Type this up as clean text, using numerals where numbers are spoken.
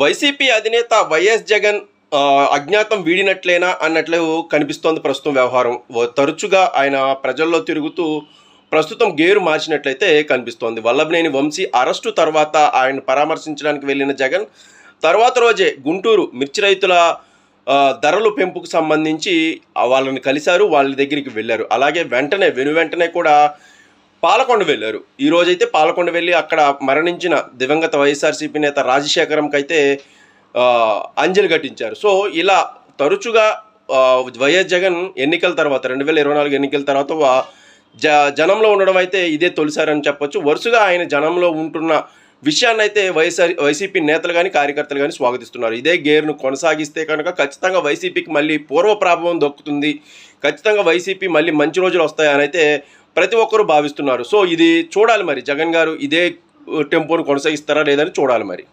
YCP అధినేత YS Jagan అజ్ఞాతం వీడినట్లేనా అన్నట్లు కనిపిస్తోంది ప్రస్తుతం వ్యవహారం. తరచుగా ఆయన ప్రజల్లో తిరుగుతూ ప్రస్తుతం గేరు మార్చినట్లయితే కనిపిస్తోంది. వల్లభనేని వంశీ అరెస్టు తర్వాత ఆయన పరామర్శించడానికి వెళ్ళిన జగన్ తర్వాత రోజే గుంటూరు మిర్చి రైతుల ధరలు పెంపుకు సంబంధించి వాళ్ళని కలిశారు, వాళ్ళ దగ్గరికి వెళ్ళారు. అలాగే వెంటనే కూడా పాలకొండ వెళ్ళారు. ఈరోజైతే పాలకొండ వెళ్ళి అక్కడ మరణించిన దివంగత వైఎస్ఆర్సీపీ నేత రాజశేఖరంకి అయితే అంజలి ఘటించారు. సో ఇలా తరచుగా వైఎస్ జగన్ ఎన్నికల తర్వాత 2024 ఎన్నికల తర్వాత జనంలో ఉండడం అయితే ఇదే తొలిసారని చెప్పొచ్చు. వరుసగా ఆయన జనంలో ఉంటున్న విషయాన్ని అయితే వైసీపీ నేతలు కానీ కార్యకర్తలు కానీ స్వాగతిస్తున్నారు. ఇదే గేర్ను కొనసాగిస్తే కనుక ఖచ్చితంగా వైసీపీకి మళ్ళీ పూర్వ ప్రాభవం దక్కుతుంది, ఖచ్చితంగా వైసీపీ మళ్ళీ మంచి రోజులు వస్తాయని అయితే ప్రతి ఒక్కరూ భావిస్తున్నారు. సో ఇది చూడాలి, మరి జగన్ గారు ఇదే టెంపోను కొనసాగిస్తారా లేదని చూడాలి మరి.